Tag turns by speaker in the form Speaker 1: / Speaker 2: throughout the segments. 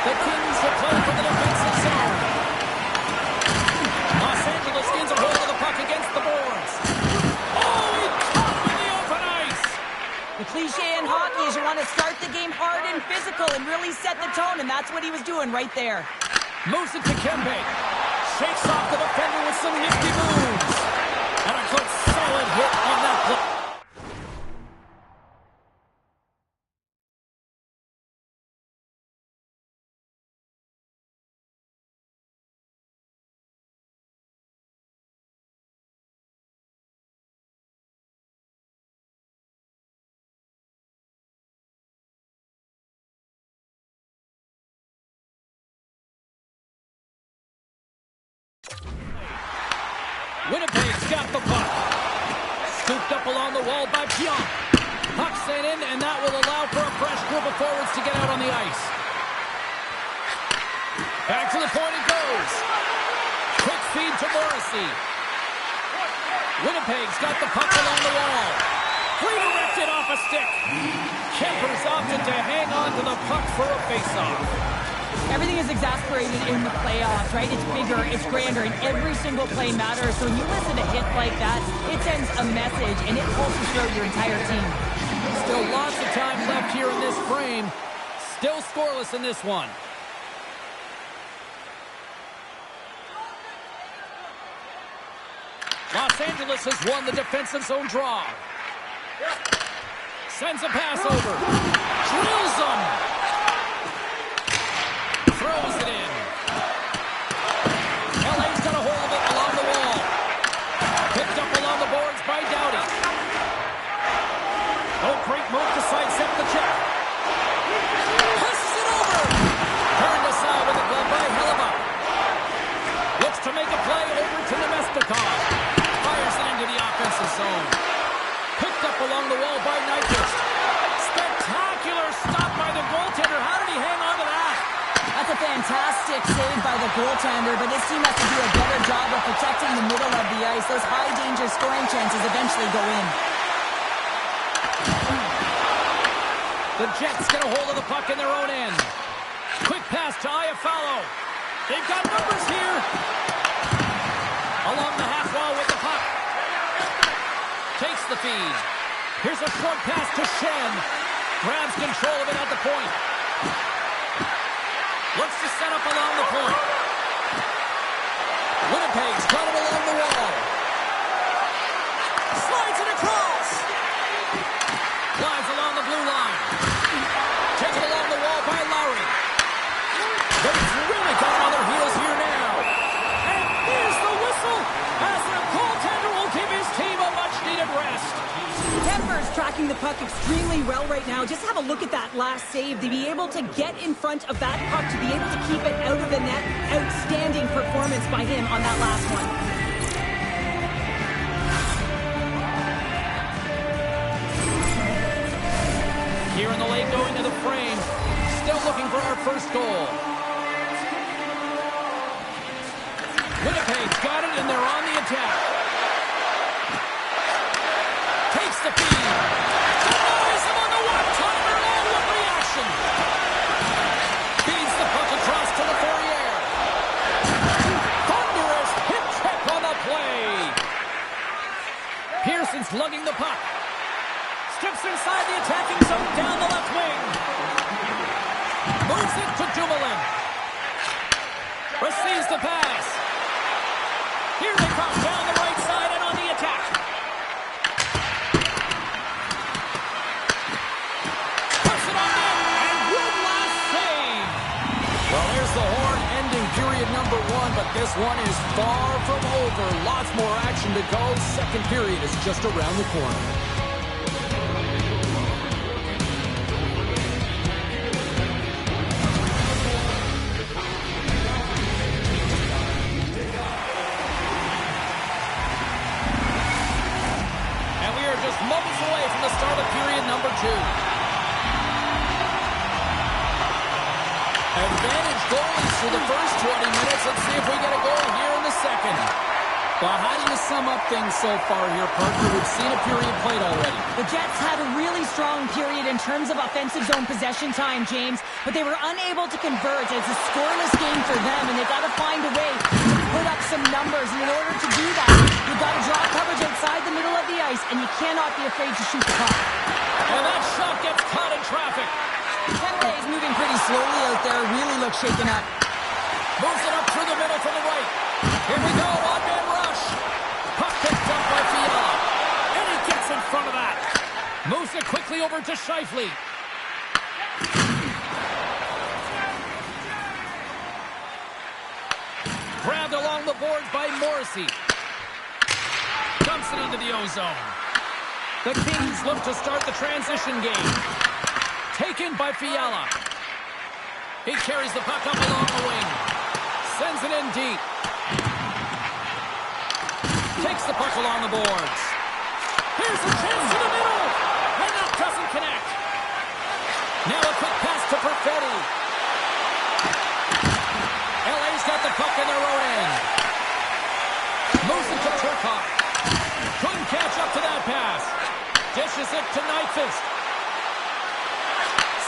Speaker 1: The Kings will play for the defensive zone. Los Angeles gains a hold of the puck against the boards. Oh, he caught him in the open ice.
Speaker 2: The cliche in hockey is you want to start the game hard and physical and really set the tone, and that's what he was doing right there.
Speaker 1: Moves it to Kempe. Shakes off the defender with some nifty moves. And a good solid hit on that play. Winnipeg's got the puck. Scooped up along the wall by Pionk. Puck sent in, and that will allow for a fresh group of forwards to get out on the ice. Back to the point it goes. Quick feed to Morrissey. Winnipeg's got the puck along the wall. Redirected off a stick. Kemper's opted to hang on to the puck for a faceoff.
Speaker 2: Everything is exasperated in the playoffs, right? It's bigger, it's grander, and every single play matters. So when you listen to hits like that, it sends a message, and it pulls through your entire team.
Speaker 1: Still lots of time left here in this frame. Still scoreless in this one. Los Angeles has won the defensive zone draw. Sends a pass over. Drills them. Throws it in. LA's got a hold of it along the wall. Picked up along the boards by Doughty. Oh, great move to sidestep the check. Passes it over. Turned aside with a glove by Hellebuyck. Looks to make a play over to Nemestikov. Fires it into the offensive zone. Picked up along the wall by Nyquist. Spectacular stop by the goaltender. How did he hang on to that?
Speaker 2: That's a fantastic save by the goaltender, but his team has to do a better job of protecting the middle of the ice. Those high-danger scoring chances eventually go in.
Speaker 1: The Jets get a hold of the puck in their own end. Quick pass to Iafallo. They've got numbers here. Along the half wall with the puck. Takes the feed. Here's a short pass to Shen. Grabs control of it at the point. Looks to set up along the point. Winnipeg's got it along the wall. Slides it across. Glides along the blue line. Taken along the wall by Lowry. They've really got on their heels here now. And here's the whistle as the goaltender will give his team a much-needed rest.
Speaker 2: Kemper's tracking the puck extremely well right now. Just have a look at that last save. To be able to get in front of that puck, to be able to keep it out of the net. Outstanding performance by him on that last one.
Speaker 1: Here in the lane going to the frame. Still looking for our first goal. Winnipeg's got it, and they're on the attack. Takes the feed. Denies him on the one-timer. Oh, what reaction. Feeds the puck across to the Fourier. Thunderous hit check on the play. Pearson's lugging the puck. Strips inside the attacking zone down the left wing. Moves it to Dumoulin. Receives the pass. Here they come down the right side and on the attack. Puts it on in, and good last save. Well, there's the horn ending period number one, but this one is far from over. Lots more action to go. Second period is just around the corner. Moments away from the start of period number two. Advantage goalies for the first 20 minutes. Let's see if we get a goal here in the second. Well, how do you sum up things so far here, partner? We've seen a period played already.
Speaker 2: The Jets had a really strong period in terms of offensive zone possession time, James, but they were unable to convert. It's a scoreless game for them, and they've got to find a way to put up some numbers. And in order to do that, you've got to drop coverage outside the middle of the ice, and you cannot be afraid to shoot the puck.
Speaker 1: And that shot gets caught in traffic.
Speaker 2: Pinoy is moving pretty slowly out there, really looks shaken up.
Speaker 1: Moves it up through the middle from the right. Here we go, one-man rush. Puck picked up by Fiala. And he gets in front of that. Moves it quickly over to Scheifele. Grabbed along the boards by Morrissey. Dumps it into the O-zone. The Kings look to start the transition game. Taken by Fiala. He carries the puck up along the wing. Sends it in deep. Takes the puck along the boards. Here's a chance to the middle. And that doesn't connect. Now a quick pass to Perfetti. LA's got the puck in their own end. Moves it to Turcotte. Couldn't catch up to that pass. Dishes it to Nyquist.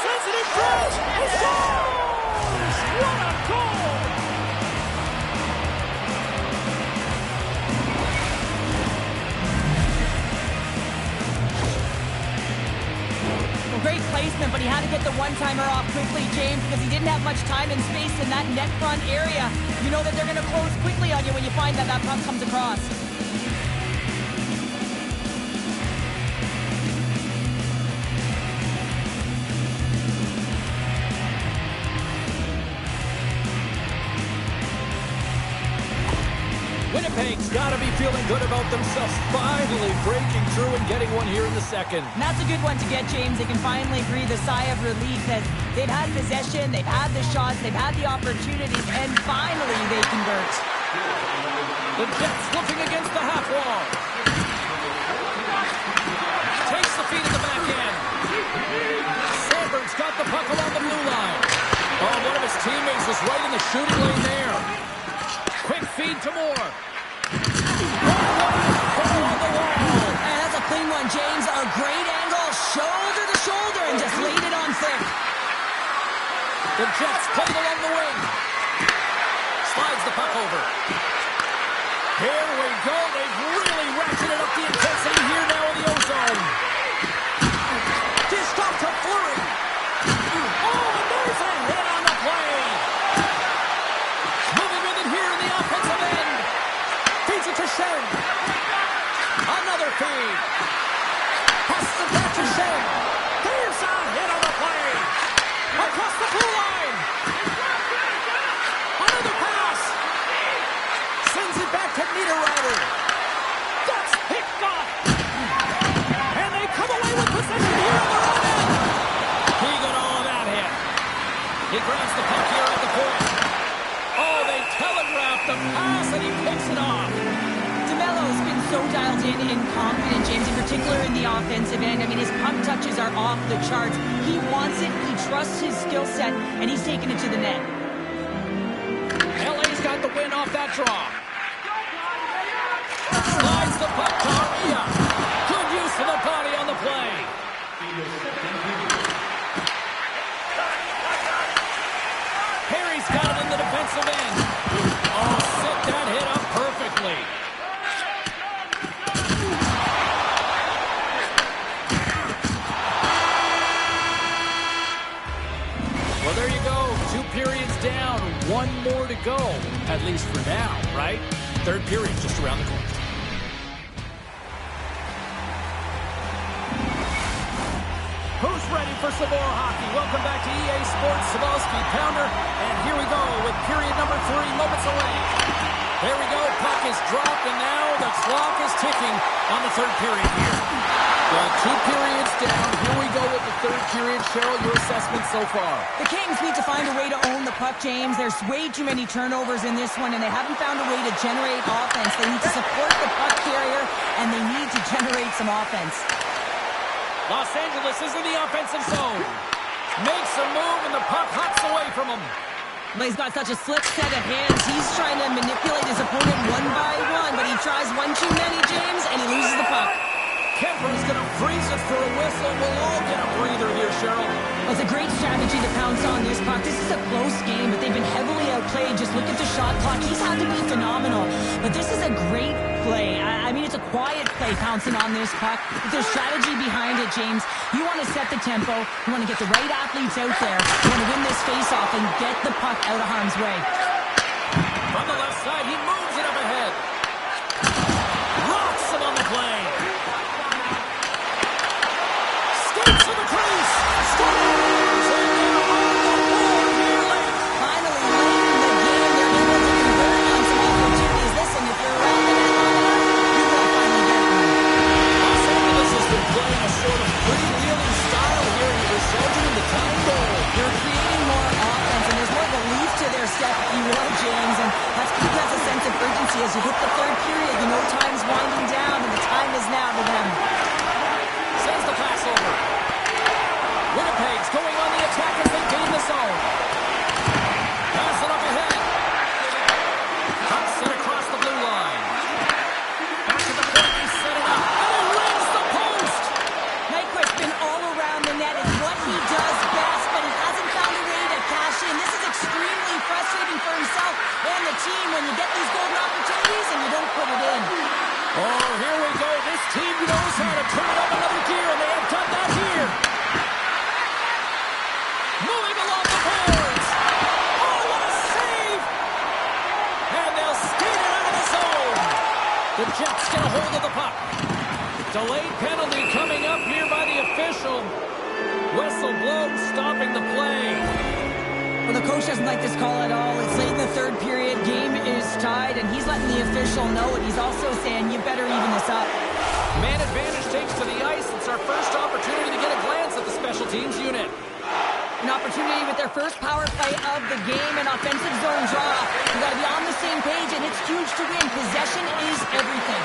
Speaker 1: Sends it in front. He scores! What a goal!
Speaker 2: Great placement, but he had to get the one-timer off quickly, James, because he didn't have much time and space in that net front area. You know that they're going to close quickly on you when you find that puck comes across.
Speaker 1: Winnipeg's got to be feeling good about themselves, finally breaking through and getting one here in the second.
Speaker 2: And that's a good one to get, James. They can finally breathe a sigh of relief that they've had possession, they've had the shots, they've had the opportunities, and finally they convert.
Speaker 1: The Jets looking against the half wall. Takes the feed at the back end. Sandberg's got the puck along the blue line. Oh, one of his teammates was right in the shooting lane there. Quick feed to Moore.
Speaker 2: And that's a clean one, James. A great angle, shoulder to shoulder, and just laid it on thick.
Speaker 1: The Jets play it along the wing. Slides the puck over. Here we go. They've really ratcheted up the intensity here now in the O-zone. Dished off to Fleury. Oh, and there's a hit on the play. Moving with it here in the offensive end. Feeds it to Shen. Another feed. Passes it back to Shen. There's a hit on the play. Across the blue line. Another pass. Sends it back to Niederreiter. That's picked off. And they come away with possession here on their own end. He got all of that hit. He grabs the puck here at the point. Oh, they telegraphed the pass and he picks it off.
Speaker 2: DeMello's been so dialed in and confident, James, in particular in the offensive end. I mean, his puck touches are off the charts. He wants it, he trusts his skill set, and he's taking it to the net.
Speaker 1: LA's got the win off that draw. Slides the puck to Armia. Good use of the body on the play. Perry's got it in the defensive end. Oh, set that hit up perfectly. Well, there you go. 2 periods down, 1 more to go. At least for now, right? Third period just around the corner. Who's ready for some more hockey? Welcome back to EA Sports Sabalski Pounder. And here we go with period number 3, moments away. There we go. Puck is dropped, and now the clock is ticking on the third period here. Well, 2 periods down. Here we go with the third period. Cheryl, your assessment so far?
Speaker 2: The Kings need to find a way to own the puck, James. There's way too many turnovers in this one, and they haven't found a way to generate offense. They need to support the puck carrier, and they need to generate some offense.
Speaker 1: Los Angeles is in the offensive zone. Makes a move, and the puck hops away from him.
Speaker 2: But he's got such a slick set of hands. He's trying to manipulate his opponent one by one, but he tries one too many, James, and he loses the puck.
Speaker 1: Kemper's going to freeze it for a whistle. We'll all get a breather here, Cheryl.
Speaker 2: Well, it's a great strategy to pounce on this puck. This is a close game, but they've been heavily outplayed. Just look at the shot clock. He's had to be phenomenal. But this is a great play. I mean, it's a quiet play pouncing on this puck. But there's strategy behind it, James. You want to set the tempo. You want to get the right athletes out there. You want to win this face-off and get the puck out of harm's way.
Speaker 1: From the left side, he moves it up ahead. Rocks him on the play. Skates to the crease. Scores! And they're on the board here late.
Speaker 2: Finally, late in the game, they're able to convert on some opportunities. Listen, if you're around the net long enough, you will finally get one.
Speaker 1: Los Angeles has been playing a sort of freewheeling style here, and it resulted in the tying goal.
Speaker 2: They're creating more offense, and there's more belief to their step, if you will, James. And that's because he has a sense of urgency. As you hit the third period, you know time's winding down, and the time is now to them.
Speaker 1: Sends the pass over. Winnipeg's going on the attack as they gain the zone. Pass it up ahead. Cuts it across the blue line. Back to the point, he set it up. And he rings the post!
Speaker 2: Nyquist's been all around the net. It's what he does best, but he hasn't found a way to cash in. This is extremely frustrating for himself and the team when you get these golden opportunities and you don't put it in.
Speaker 1: Oh, here we go. This team knows how to turn it up another gear, and they have done that here. Moving along the boards. Oh, what a save! And they'll skate it out of the zone. The Jets get a hold of the puck. Delayed penalty coming up here by the official. Whistle blown, stopping the play.
Speaker 2: Well, the coach doesn't like this call at all. It's late in the third period. Game is tied, and he's letting the official know it. He's also saying, you better even this up.
Speaker 1: Man advantage takes to the ice. It's our first opportunity to get a glance at the special teams unit.
Speaker 2: An opportunity with their first power play of the game, an offensive zone draw. You got to be on the same page, and it's huge to win. Possession is everything.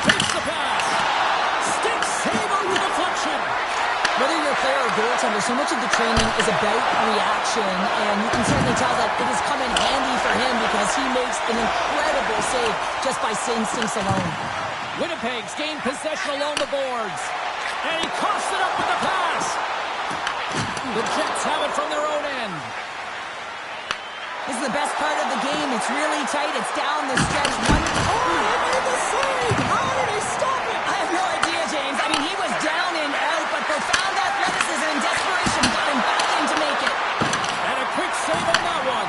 Speaker 1: Takes the pass. Stick saver with deflection.
Speaker 2: Whether you're a player or goaltender, so much of the training is about reaction, and you can certainly tell that it has come in handy for him because he makes an incredible save just by instincts alone.
Speaker 1: Winnipeg's gained possession along the boards, and he coughs it up with the pass. The Jets have it from their own end.
Speaker 2: This is the best part of the game. It's really tight. It's down the stretch. One. Oh, he made the save. How did he stop it? I have no idea, James. I mean, he was down and out, but profound athleticism and desperation got him back in to make it.
Speaker 1: And a quick save on that one.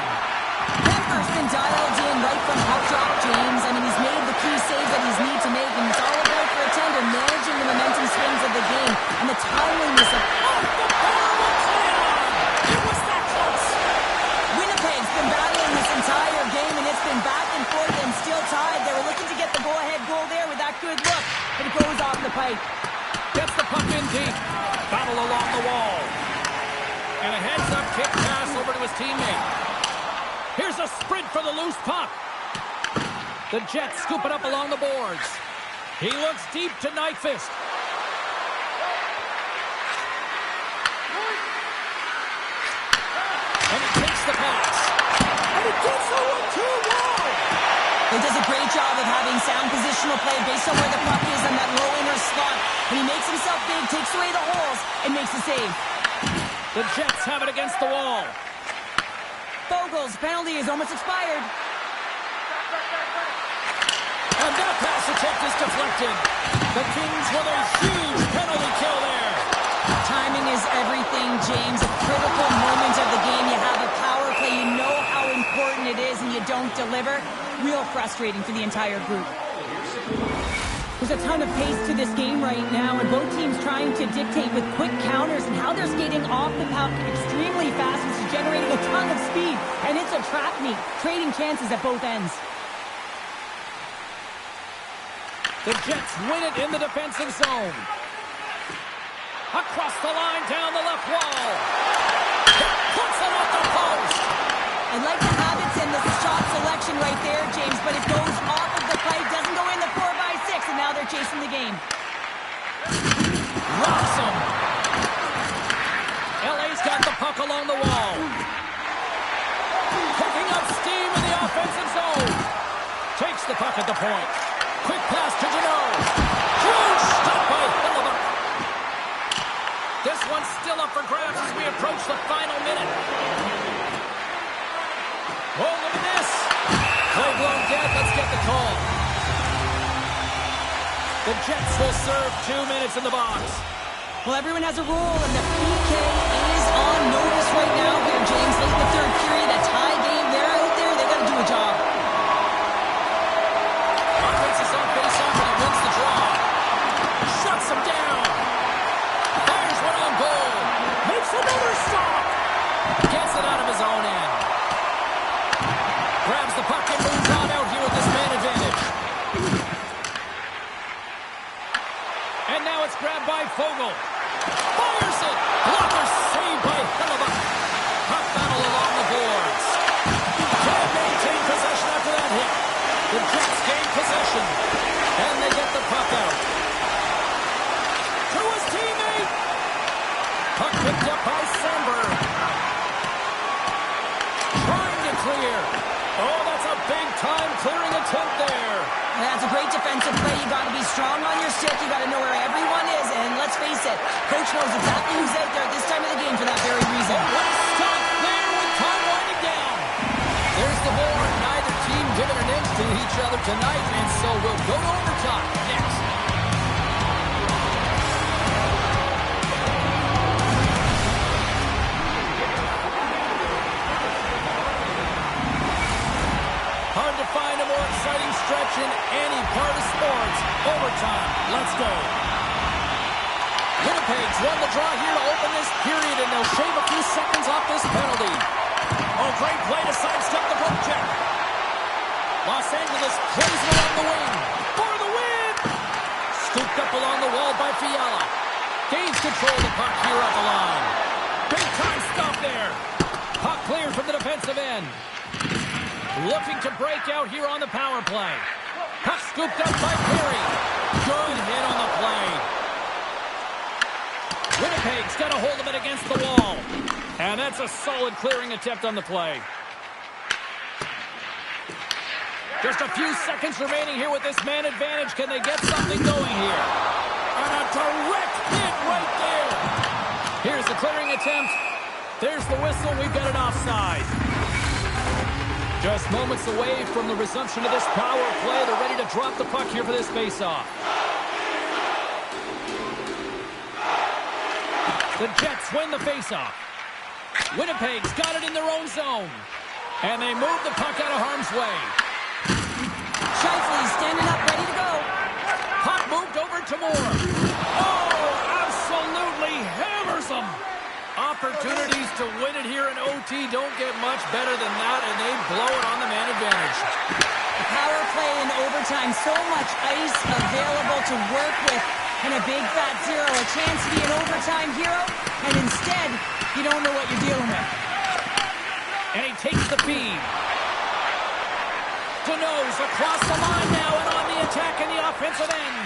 Speaker 2: Kemper's been dialed in right from puck drop, James. I mean, he's made the key saves that he's need to make, and it's all about for a tender managing the momentum swings of the game and the timeliness of.
Speaker 1: It was that close.
Speaker 2: Winnipeg's been battling this entire game, and it's been back and forth and still tied. They were looking to get the go-ahead goal there with that good look, but it goes off the pipe.
Speaker 1: Gets the puck in deep. Battle along the wall. And a heads-up kick pass over to his teammate. Here's a sprint for the loose puck. The Jets scoop it up along the boards. He looks deep to Nyquist. And he takes the pass. And he gets the 1-2 wall.
Speaker 2: He does a great job of having sound positional play based on where the puck is on that low inner slot. And he makes himself big, takes away the holes, and makes the save.
Speaker 1: The Jets have it against the wall.
Speaker 2: Fogel's penalty is almost expired.
Speaker 1: And that pass attempt is deflected. The Kings with a huge penalty kill there.
Speaker 2: Timing is everything, James. A critical moment of the game. You have a power play. You know how important it is, and you don't deliver. Real frustrating for the entire group. There's a ton of pace to this game right now, and both teams trying to dictate with quick counters and how they're skating off the puck extremely fast, which is generating a ton of speed. And it's a trap meet, trading chances at both ends.
Speaker 1: The Jets win it in the defensive zone. Across the line, down the left wall. It puts it off the post.
Speaker 2: I like the habits and the shot selection right there, James, but it goes off of the pipe, doesn't go in the 4x6, and now they're chasing the game.
Speaker 1: Rocks him. LA's got the puck along the wall. defensive zone. Takes the puck at the point. Quick pass to Deneau. Huge stop by Hellebuck. This one's still up for grabs as we approach the final minute. Oh, look at this. Play blown dead. Let's get the call. The Jets will serve 2 minutes in the box.
Speaker 2: Well, everyone has a role, and the PK is on notice right now here, James. Late in the third period, a tie game. They're out there. They got to do a job.
Speaker 1: Offense is on face-off, and he wins the draw. Shuts him down. Fires one on goal. Makes another stop. Gets it out of his own end. Grabs the puck and moves on out here with this man advantage. And now it's grabbed by Fogle. Fires it. Blocker saved by Hellebuck. Puck battle along the boards. Can't maintain possession after that hit. The Jets gain possession. And they get the puck out. To his teammate. Puck picked up by Sandberg. Trying to clear. Oh, that's a big-time clearing attempt there.
Speaker 2: That's a great defensive play. You got to be strong on your stick. You got to know where everyone is. And let's face it, coach knows exactly who's out there at this time of the game for that very reason.
Speaker 1: Last stop there with time winding down. There's the board. Neither team giving an inch to each other tonight, and so we'll go to overtime next. Hard to find a more exciting stretch in any part of sports. Overtime. Let's go. Winnipeg's won the draw here to open this period, and they'll shave a few seconds off this penalty. Oh, great play to sidestep the poke check. Los Angeles plays it along the wing. For the win! Scooped up along the wall by Fiala. Gains control of the puck here at the line. Big time stop there. Puck cleared from the defensive end. Looking to break out here on the power play. Puck scooped up by Perry. Good hit on the play. Winnipeg's got a hold of it against the wall. And that's a solid clearing attempt on the play. Just a few seconds remaining here with this man advantage. Can they get something going here? And a direct hit right there. Here's the clearing attempt. There's the whistle. We've got an offside. Just moments away from the resumption of this power play. They're ready to drop the puck here for this faceoff. The Jets win the faceoff. Winnipeg's got it in their own zone. And they move the puck out of harm's way.
Speaker 2: Shifley standing up, ready to go.
Speaker 1: Puck moved over to Moore. Oh, absolutely hammers them. Opportunities to win it here in OT don't get much better than that, and they blow it on the man advantage.
Speaker 2: Power play in overtime, so much ice available to work with, and a big fat zero. A chance to be an overtime hero, and instead, you don't know what you're dealing with.
Speaker 1: And he takes the feed. Deneau's across the line now and on the attack in the offensive end.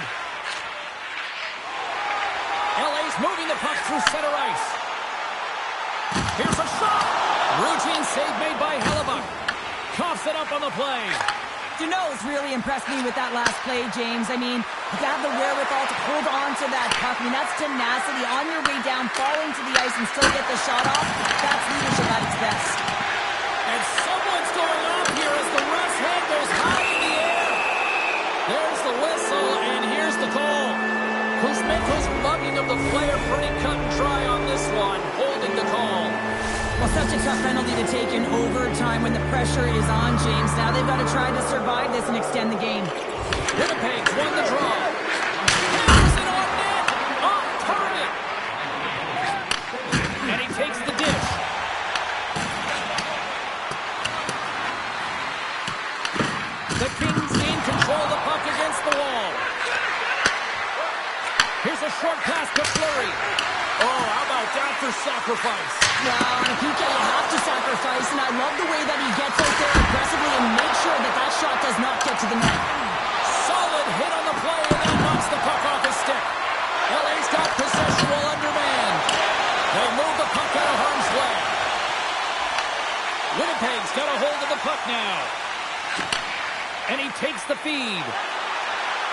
Speaker 1: LA's moving the puck through center ice. Here's a shot. Routine save made by Hellebuck. Coughs it up on the play.
Speaker 2: Deneau's really impressed me with that last play, James. I mean, to have the wherewithal to hold on to that puck. I mean, that's tenacity on your way down, falling to the ice and still get the shot off. That's leadership at its best.
Speaker 1: And someone's going off here as the ref's hand goes high in the air. There's the whistle, and here's the call. Kuzmenko's mugging of the player pretty cut and dry on this one, holding the call.
Speaker 2: Well, such a tough penalty to take in overtime when the pressure is on, James. Now they've got to try to survive this and extend the game.
Speaker 1: Winnipeg's won the draw. Hammers it on net. Off target. And he takes the dish. The Kings gain control of the puck against the wall. Here's a short pass to Fleury. Oh, how about that for sacrifice?
Speaker 2: Well, on a PK, you have to sacrifice, and I love the way that he gets out there aggressively and makes sure that that shot does not get to the net.
Speaker 1: Solid hit on the play, and then knocks the puck off his stick. LA's got possession while undermanned. They move the puck out of harm's way. Winnipeg's got a hold of the puck now. And he takes the feed.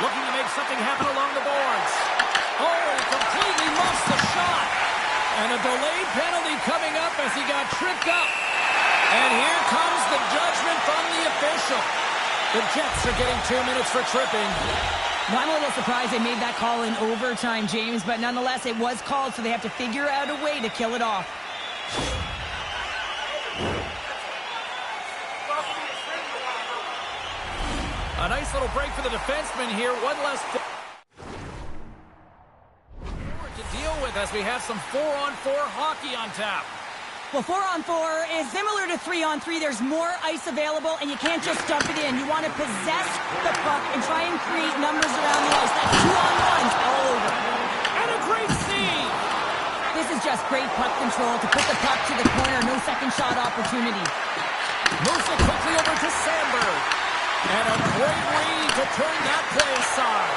Speaker 1: Looking to make something happen along the boards. Oh, and he completely muffs the shot. And a delayed penalty coming up as he got tripped up. And here comes the judgment from the official. The Jets are getting 2 minutes for tripping.
Speaker 2: Well, I'm a little surprised they made that call in overtime, James, but nonetheless, it was called, so they have to figure out a way to kill it off.
Speaker 1: A nice little break for the defenseman here. One less to deal with as we have some 4-on-4 hockey on tap.
Speaker 2: Well, 4-on-4 is similar to 3-on-3. There's more ice available, and you can't just dump it in. You want to possess the puck and try and create numbers around the ice. That's 2-on-1s all over.
Speaker 1: And a great save!
Speaker 2: This is just great puck control to put the puck to the corner. No second shot opportunity.
Speaker 1: Moves it quickly over to Sandberg. And a great read to turn that play aside.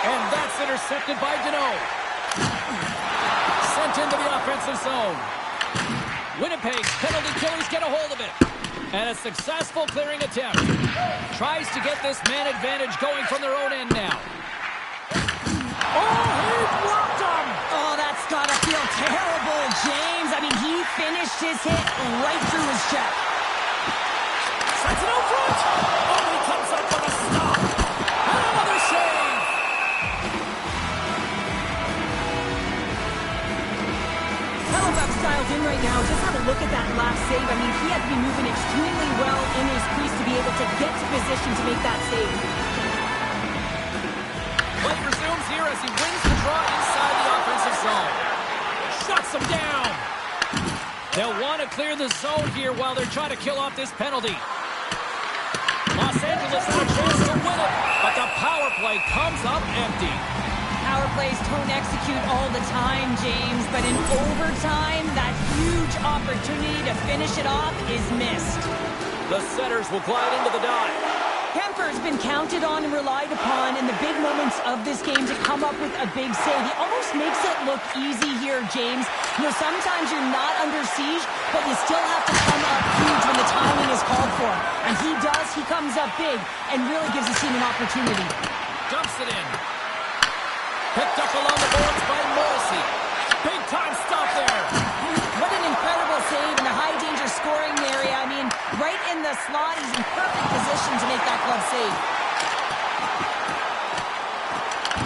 Speaker 1: And that's intercepted by Deneau. Sent into the offensive zone. Winnipeg's penalty killers get a hold of it. And a successful clearing attempt. Tries to get this man advantage going from their own end now. Oh, he blocked him!
Speaker 2: Oh, that's got to feel terrible, James. I mean, he finished his hit right through his check.
Speaker 1: Sets it out front! Oh, he comes up with a stop! And another save!
Speaker 2: Salamat's dialed in right now. Just have a look at that last save. I mean, he had to be moving extremely well in his crease to be able to get to position to make that save.
Speaker 1: Play resumes here as he wins the draw inside the offensive zone. Shuts him down! They'll want to clear the zone here while they're trying to kill off this penalty. Los Angeles has a chance to win it, but the power play comes up empty.
Speaker 2: Power plays don't execute all the time, James, but in overtime, that huge opportunity to finish it off is missed.
Speaker 1: The setters will glide into the dot.
Speaker 2: Kemper's been counted on and relied upon in the big moments of this game to come up with a big save. He almost makes it look easy here, James. You know, sometimes you're not under siege, but you still have to come up huge when the timing is called for. And he does. He comes up big and really gives his team an opportunity.
Speaker 1: Dumps it in. Picked up along the boards by Morrissey. Big time stop there.
Speaker 2: What an incredible save in a high-danger scoring area. I mean, right in the slot, he's in perfect position to make that glove save.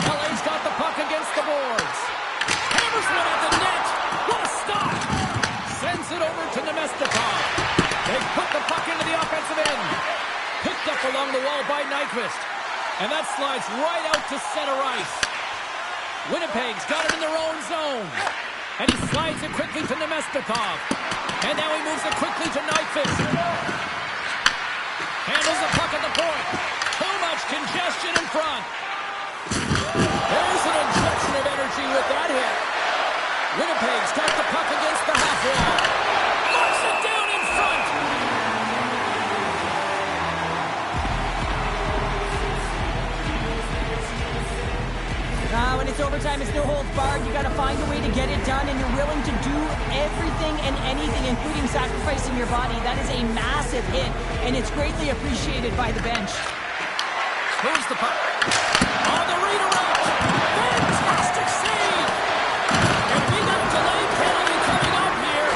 Speaker 1: LA's got the puck against the boards. Hammers one at the net. What a stop. Sends it over to Nemestikov. They put the puck into the offensive end. Picked up along the wall by Nyquist. And that slides right out to center ice. Winnipeg's got it in their own zone. And he slides it quickly to Nemestikov. And now he moves it quickly to Nyquist. Handles the puck at the point. Too much congestion in front. There's an injection of energy with that hit. Winnipeg's got the puck against the half wall. Knocks it down in front.
Speaker 2: When it's overtime, it's no holds barred. You got to find a way to get it done, and you're willing to do everything and anything, including sacrificing your body. That is a massive hit, and it's greatly appreciated by the bench.
Speaker 1: Moves the puck. On the redirect. Fantastic save. And we got a delayed penalty coming up here.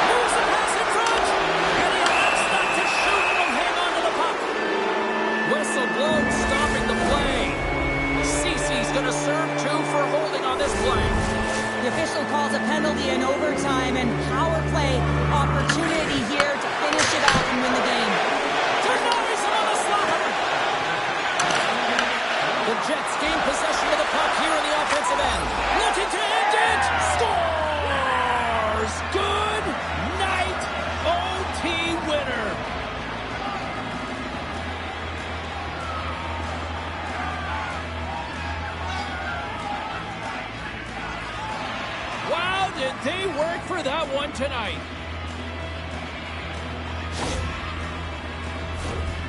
Speaker 1: Moves the pass in front. And he elects not to shoot and will hang on to the puck. Whistle blown, stopping the play. Cece's going to serve two for holding on this play.
Speaker 2: The official calls a penalty in overtime, and power play opportunity here to finish it off and win the game.
Speaker 1: Ternari's on the slot. The Jets gain possession of the puck here in the offensive end. Looking to end it. Scores! Good night, OT winner. Wow, did they work for that one tonight.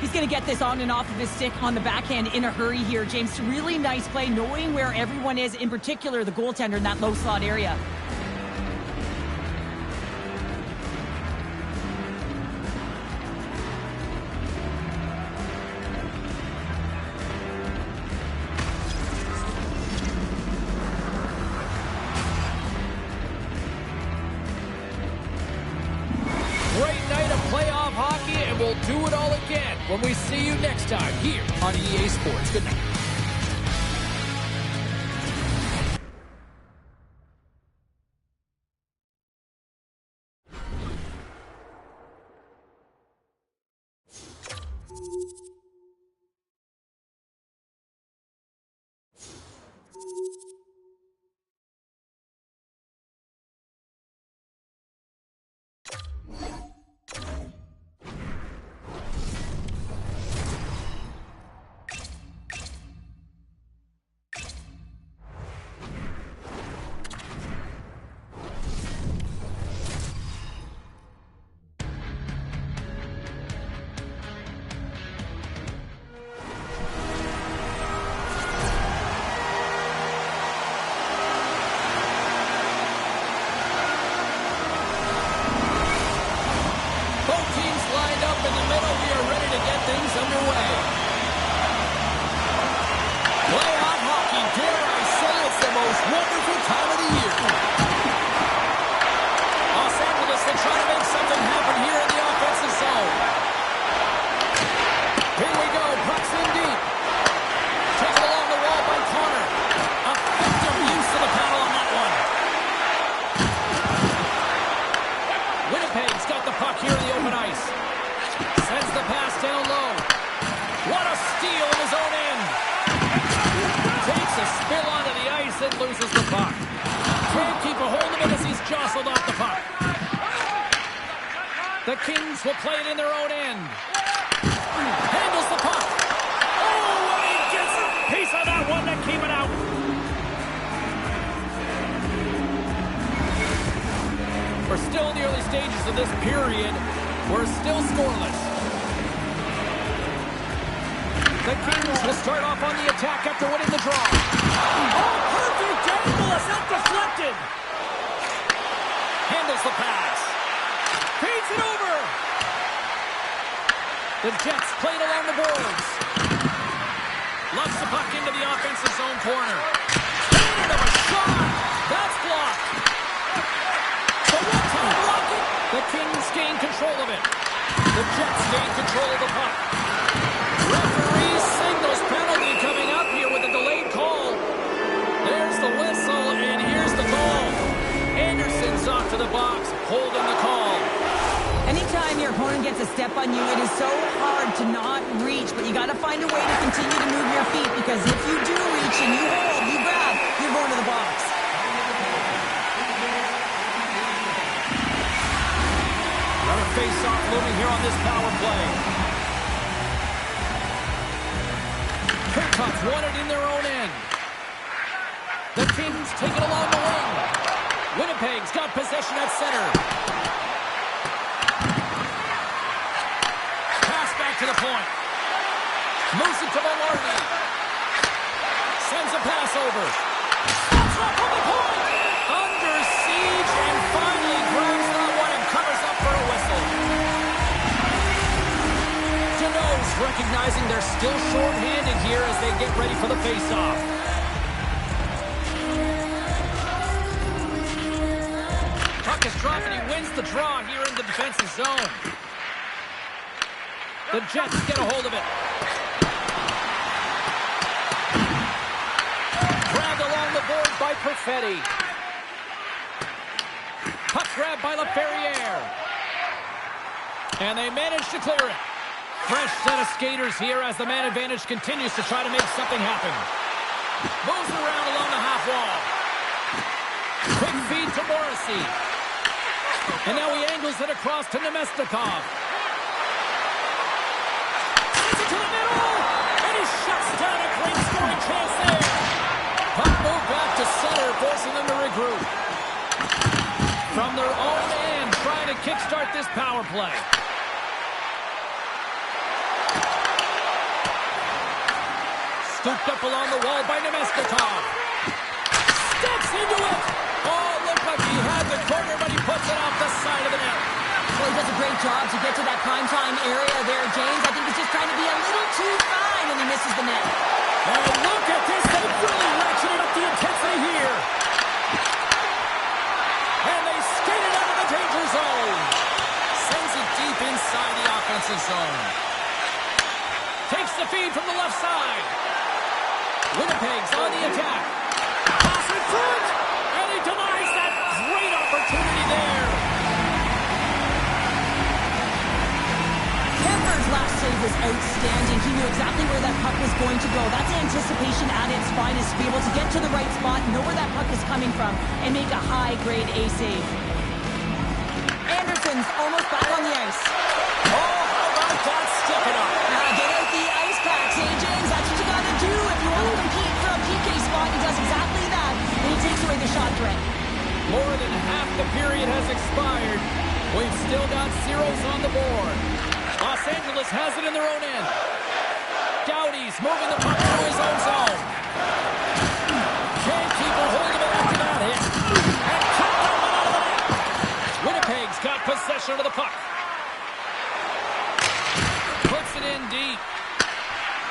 Speaker 2: He's going to get this on and off of his stick on the backhand in a hurry here, James. Really nice play, knowing where everyone is, in particular the goaltender in that low slot area.
Speaker 1: playoff hockey, and we'll do it all again when we see you next time here on EA Sports. Good night. Winnipeg's got the puck here in the open ice. Sends the pass down low. What a steal in his own end. Takes a spill onto the ice and loses the puck. Can't keep a hold of it as he's jostled off the puck. The Kings will play it in their own end. Handles the puck. Oh, and he gets a piece of that one to keep it out. We're still in the early stages of this period. We're still scoreless. The Kings will start off on the attack after winning the draw. Oh, perfect angle as that deflected. Handles the pass. Feeds it over. The Jets played along the boards. Loves the puck into the offensive zone corner. Standard of a shot. That's blocked. The Kings gain control of it. The Jets gain control of the puck. Referee signals penalty coming up here with a delayed call. There's the whistle, and here's the call. Anderson's off to the box, holding the call.
Speaker 2: Anytime your opponent gets a step on you, it is so hard to not reach, but you got to find a way to continue to move your feet, because if you do reach and you hold, you grab, you're going to the box.
Speaker 1: Face-off moving here on this power play. Pickups won it in their own end. The Kings take it along the wing. Winnipeg's got possession at center. Pass back to the point. Moves it to Velarde. Sends a pass over. Stops up on the point. Under siege and finally grabs that one and covers up for a whistle. Recognizing they're still short-handed here as they get ready for the face-off. Puck is dropped and he wins the draw here in the defensive zone. The Jets get a hold of it. Grabbed along the board by Perfetti. Puck grabbed by LaFerriere. And they manage to clear it. Fresh set of skaters here as the man advantage continues to try to make something happen. Moves around along the half wall. Quick feed to Morrissey. And now he angles it across to Nemestikov. Sends it to the middle. And he shuts down a great scoring chance there. Puck move back to center, forcing them to regroup. From their own end, trying to kickstart this power play. Scooped up along the wall by Nemestikov. Steps into it. Oh, looked like he had the corner, but he puts it off the side of the net.
Speaker 2: Well, he does a great job to get to that prime time area there, James. I think he's just trying to be a little too fine when he misses the net.
Speaker 1: And look at this. They've really ratcheted up the intensity here. And they skate it out of the danger zone. Sends it deep inside. offensive zone. Takes the feed from the left side. Winnipeg's on the attack. Pass in front, and he denies that great opportunity there.
Speaker 2: Kemper's last save was outstanding. He knew exactly where that puck was going to go. That's anticipation at its finest, to be able to get to the right spot, know where that puck is coming from, and make a high-grade A save. Anderson's almost back on the ice.
Speaker 1: Oh, how about that? Step it up.
Speaker 2: Now get out the ice packs, hey, James? That's what you got to do if you want to compete for a PK spot. He does exactly that, and he takes away the shot threat.
Speaker 1: More than half the period has expired. We've still got zeros on the board. Los Angeles has it in their own end. Doughty's moving the puck through his own zone. Can't keep a hold of it after that hit. And kicked out of the net. Winnipeg's got possession of the puck. Puts it in deep.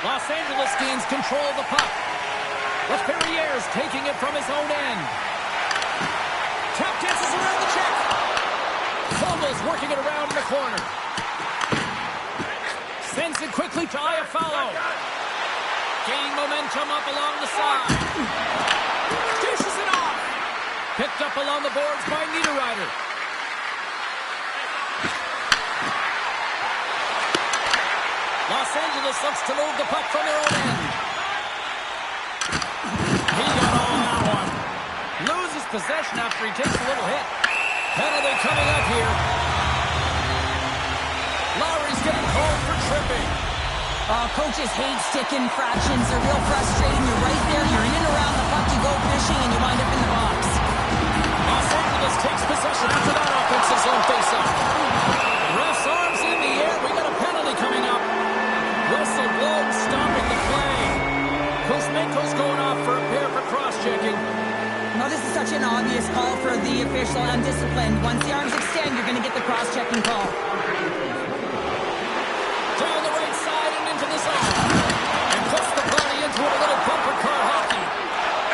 Speaker 1: Los Angeles gains control of the puck. Laferriere's taking it from his own end. Tap dances around the check. Fogel's working it around in the corner. Sends it quickly to Iafallo. Gaining momentum up along the side. Dishes it off. Picked up along the boards by Niederreiter. Los Angeles looks to move the puck from their own end. He got on that one. Loses possession after he takes a little hit. Penalty coming up here. Lowry's getting called for tripping.
Speaker 2: Coaches hate stick infractions. They're real frustrating. You're right there. You're in and around the puck. You go fishing, and you wind up in the box.
Speaker 1: Los Angeles takes possession after that offensive zone face-off. Ref's arms in the air. We got a penalty coming up. Whistle blown, stopping the play. Kuzmenko's going off for a pair for cross-checking.
Speaker 2: Well, this is such an obvious call for the official, undisciplined. Once the arms extend, you're going to get the cross-checking call.
Speaker 1: Down the right side and into the zone. And puts the body into a little bumper car hockey.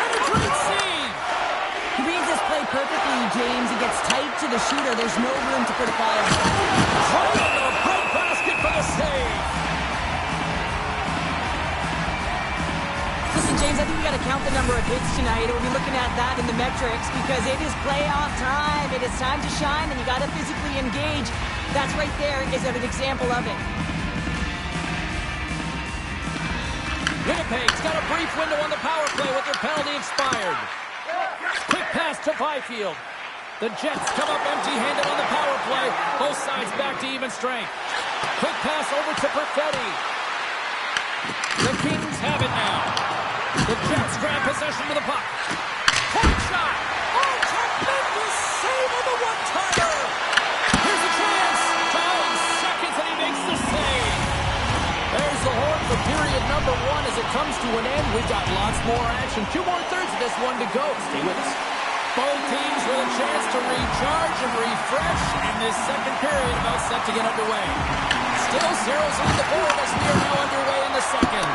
Speaker 1: And a great save.
Speaker 2: He reads this play perfectly, James. He gets tight to the shooter. There's no room to put a fire.
Speaker 1: Right in the bread basket for the save.
Speaker 2: Listen, James, I think we got to count the number of hits tonight. We'll be looking at that in the metrics because it is playoff time. It is time to shine, and you got to physically engage. That's right there is an example of it.
Speaker 1: Winnipeg's got a brief window on the power play with their penalty expired. Quick pass to Byfield. The Jets come up empty-handed on the power play. Both sides back to even strength. Quick pass over to Perfetti. The Kings have it now. The Jets grab possession of the puck. Point shot. Oh, tremendous save of the one-timer. Here's a chance. Down seconds and he makes the save. There's the horn for period number one as it comes to an end. We've got lots more action. 2 more thirds of this one to go. Stay with us. Both teams with a chance to recharge and refresh, and this second period about set to get underway. Still zeros on the board as we are now underway in the second.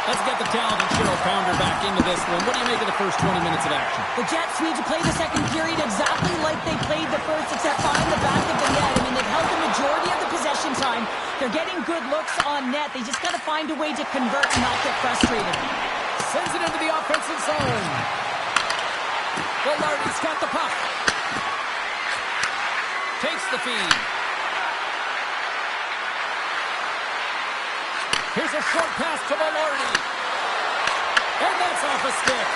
Speaker 1: Let's get the talented Cheryl Pounder back into this one. What do you make of the first 20 minutes of action?
Speaker 2: The Jets need to play the second period exactly like they played the first, except behind the back of the net. I mean, they've held the majority of the possession time. They're getting good looks on net. They just got to find a way to convert and not get frustrated.
Speaker 1: Sends it into the offensive zone. Velarde's got the puck. Takes the feed. Here's a short pass to Velarde. And that's off a stick.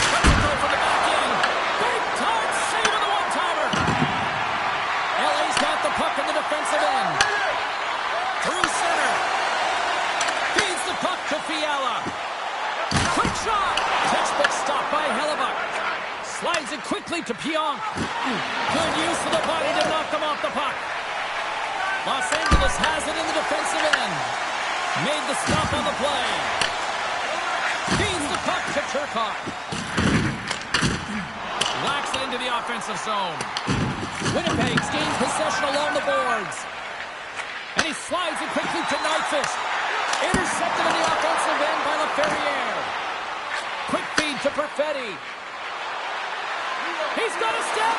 Speaker 1: Let's go from the back end. Big time save of the one-timer. LA's got the puck in the defensive end. Through center. Feeds the puck to Fiala. Quick shot. Textbook stop by Hellebuck. Slides it quickly to Pionk. Good use of the body to knock them off the puck. Los Angeles has it in the defensive end. Made the stop on the play. Feeds the puck to Turcotte. Whacks it into the offensive zone. Winnipeg's gained possession along the boards. And he slides it quickly to Nyquist. Intercepted in the offensive end by Laferriere. Quick feed to Perfetti. He's got a step.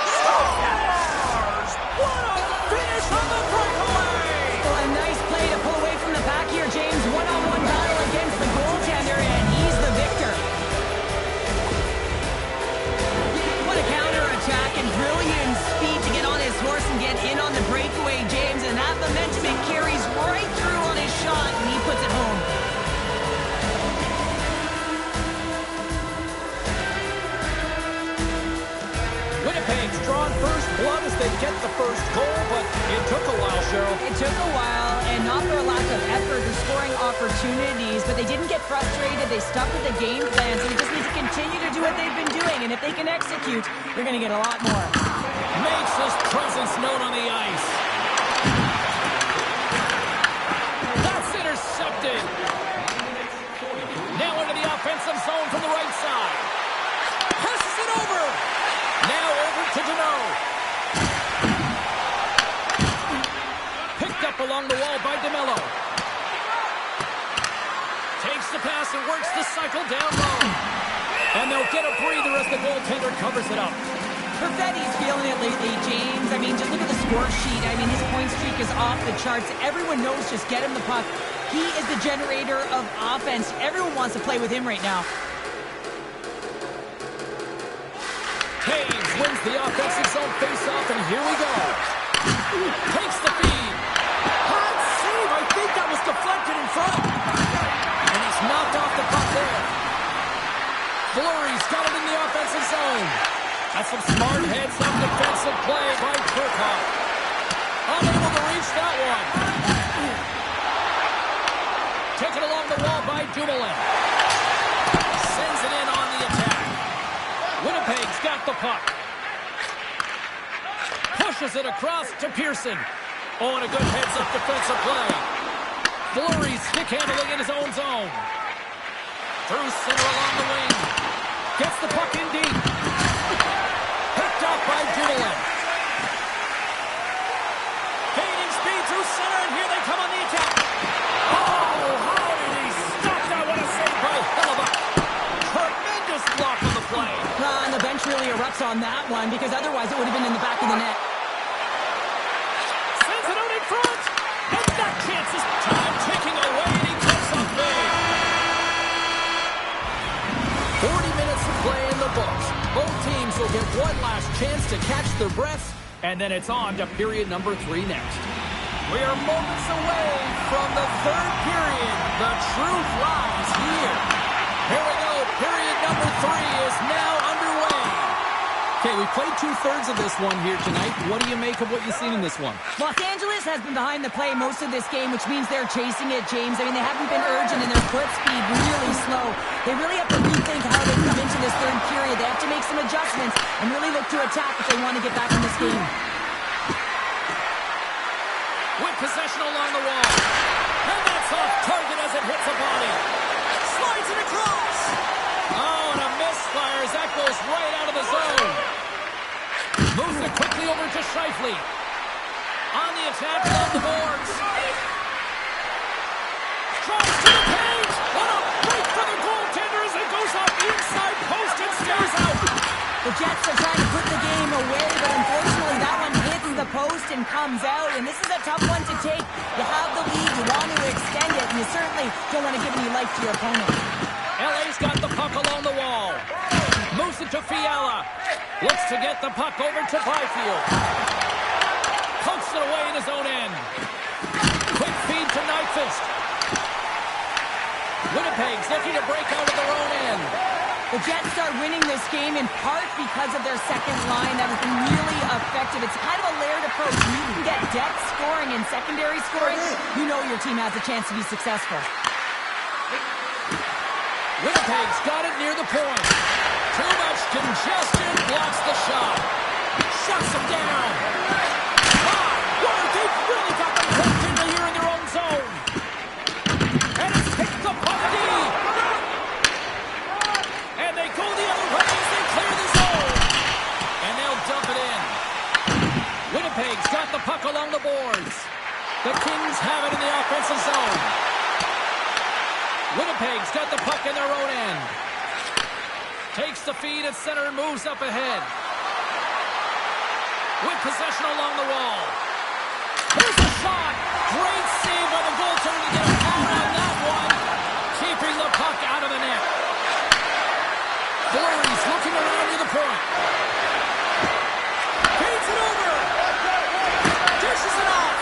Speaker 1: Scores! What a finish Winnipeg's drawn first blood as they get the first goal, but it took a while, Cheryl.
Speaker 2: It took a while, and not for a lack of effort or scoring opportunities, but they didn't get frustrated. They stuck with the game plan, so they just need to continue to do what they've been doing, and if they can execute, they're going to get a lot more.
Speaker 1: Makes his presence known on the ice. That's intercepted. Now into the offensive zone from the right side. Passes it over. Now over to Deneau. Picked up along the wall by DeMello. Takes the pass and works the cycle down low. And they'll get a breather as the goaltender covers it up.
Speaker 2: Perfetti's feeling it lately, James. I mean, just look at the score sheet. I mean, his point streak is off the charts. Everyone knows just get him the puck. He is the generator of offense. Everyone wants to play with him right now.
Speaker 1: Hayes wins the offensive zone faceoff, and here we go. Takes the feed. Hot save. I think that was deflected in front. And he's knocked off the puck there. Fleury's got it in the offensive zone. That's some smart heads-up defensive play by Kirkhoff. Unable to reach that one. Taken along the wall by Dumoulin. Sends it in on the attack. Winnipeg's got the puck. Pushes it across to Pearson. Oh, and a good heads-up defensive play. Fleury stick handling in his own zone. Through center along the wing. Gets the puck in deep. Picked up by Dumoulin. Gaining speed through center, and here they come on the attack. Oh, how did he stop that? What a save by Hellebuck. Tremendous block on the play.
Speaker 2: And the bench really erupts on that one, because otherwise it would have been in the back of the net.
Speaker 1: Sends it out in front. And that chance is time ticking away, and he cuts off big. 40 minutes of play in the books. Both teams will get one last chance to catch their breaths, and then it's on to period number 3 next. We are moments away from the third period. The truth lies here. Here we go. Period number 3 is now underway. Okay, we played 2/3 of this one here tonight. What do you make of what you've seen in this one?
Speaker 2: Los Angeles has been behind the play most of this game, which means they're chasing it, James. I mean, they haven't been urgent, and their foot speed really slow. They really have to rethink how they come into this third period. They have to make some adjustments and really look to attack if they want to get back in this game.
Speaker 1: With possession along the wall. And that's off target as it hits a body. Slides it across. Oh, and a misfire as that goes right out of the zone. Moves it quickly over to Scheifele. On the attack along the boards. Tries to the paint. What a break for the goaltender as it goes off the inside post and stares out.
Speaker 2: The Jets are trying to put the game away, but unfortunately that one hits the post and comes out, and this is a tough one to take. You have the lead, you want to extend it, and you certainly don't want to give any life to your opponent.
Speaker 1: LA's got the puck along the wall. Moves it to Fiala. Looks to get the puck over to Byfield. Pokes it away in his own end. Quick feed to Nyquist. Winnipeg's looking to break out of their own end.
Speaker 2: The Jets are winning this game in part because of their second line that has been really effective. It's kind of a layered approach. When you can get depth scoring and secondary scoring, you know your team has a chance to be successful.
Speaker 1: Winnipeg's got it near the point. Too much congestion, blocks the shot. Shuts him down. My word, they've really got them hooked into here in their own zone. And it's picked up by D. And they go the other way as they clear the zone. And they'll dump it in. Winnipeg's got the puck along the boards. The Kings have it in the offensive zone. Winnipeg's got the puck in their own end. Takes the feed at center and moves up ahead. With possession along the wall. Here's the shot. Great save by the goaltender to get a foul on that one. Keeping the puck out of the net. Fleury's looking around near the point. Feeds it over. Dishes it off.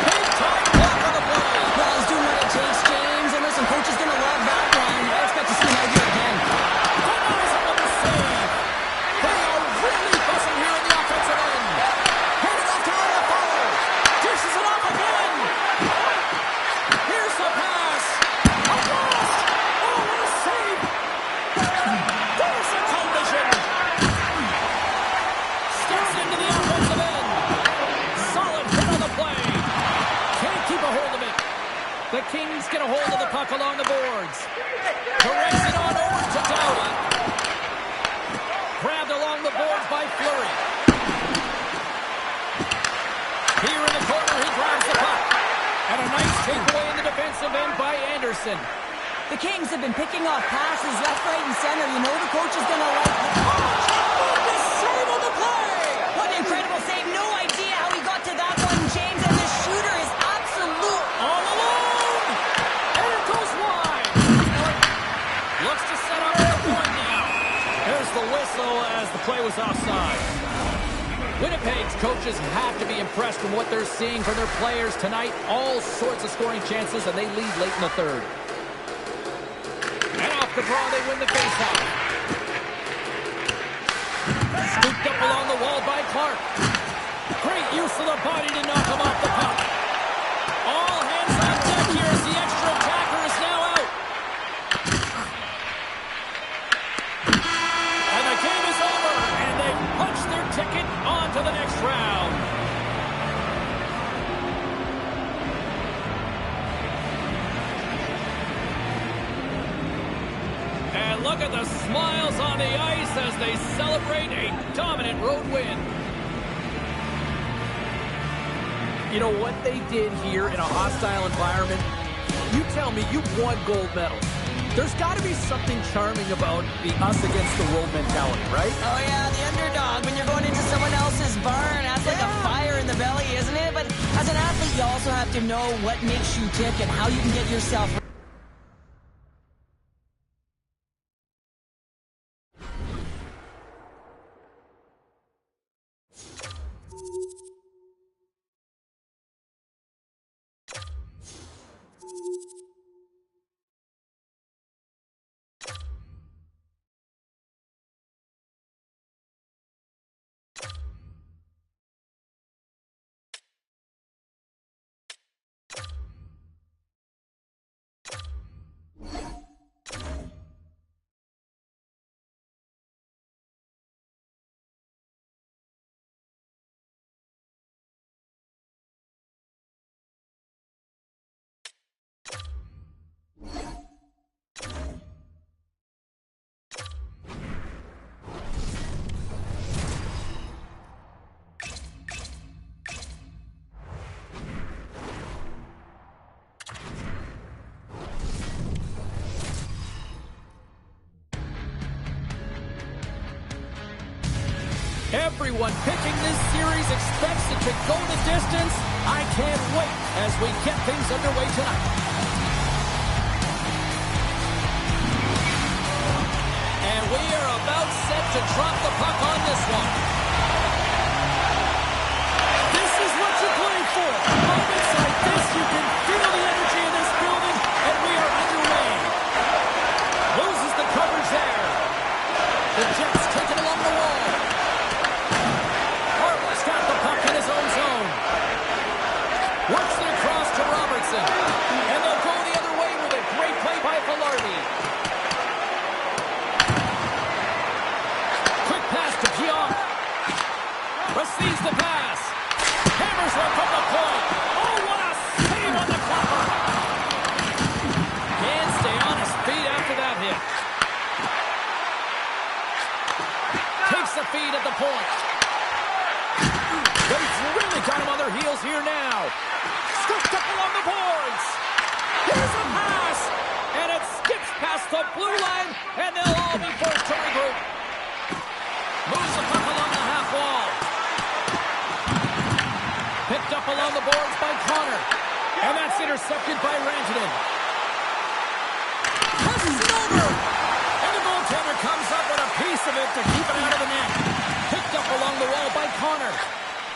Speaker 1: Big time block on the play.
Speaker 2: Well, he's doing what it takes, James. And listen, coach is going to love that one. I expect to see him out here again.
Speaker 1: Denies him with the save. They are really buzzing here hold of the puck along the boards. Directs it on over to Dowdy. Grabbed along the boards by Fleury. Here in the corner, he grabs the puck. And a nice takeaway in the defensive end by Anderson.
Speaker 2: The Kings have been picking off passes left, right, and center. You know the coach is going to like it. Oh, the save on the play! What an incredible save. No idea how he got to that one, James. And the shooter is absolute
Speaker 1: all alone! And it goes wide! Looks to set up their point now. There's the whistle as the play was offside. Winnipeg's coaches have to be impressed from what they're seeing from their players tonight. All sorts of scoring chances, and they lead late in the third. And off the draw, they win the faceoff. Scooped up along the wall by Clark. Great use of the body to knock him off the puck. All hands on deck here as the extra attacker is now out. And the game is over, and they've punched their ticket on to the next round. And look at the smiles on the ice as they celebrate a dominant road win. You know what they did here in a hostile environment? You tell me, you've won gold medals. There's got to be something charming about the us against the world mentality, right?
Speaker 2: Oh, yeah, the underdog. When you're going into someone else's barn, that's like a fire in the belly, isn't it? But as an athlete, you also have to know what makes you tick and how you can get yourself
Speaker 1: Everyone picking this series expects it to go the distance. I can't wait as we get things underway tonight. And we are about set to drop the puck on this one. This is what you play for. Moments like this, you can feel the energy in this building, and we are underway. Loses the coverage there. The Jets take it along the wall. Got the puck in his own zone. Works it across to Robertson. And they'll go the other way with a great play by Velarde. Quick pass to Pionk. Receives the pass. Hammers one from the point. Oh, what a save on the cover. Can't stay on his feet after that hit. Takes the feed at the point. But he's really got him on their heels here now. Scooped up along the boards. Here's a pass. And it skips past the blue line. And they'll all be forced to regroup. Moves the puck along the half wall. Picked up along the boards by Connor. And that's intercepted by Rantanen. Passes it over. And the goaltender comes up with a piece of it to keep it out of the net. Picked up along the wall by Connor.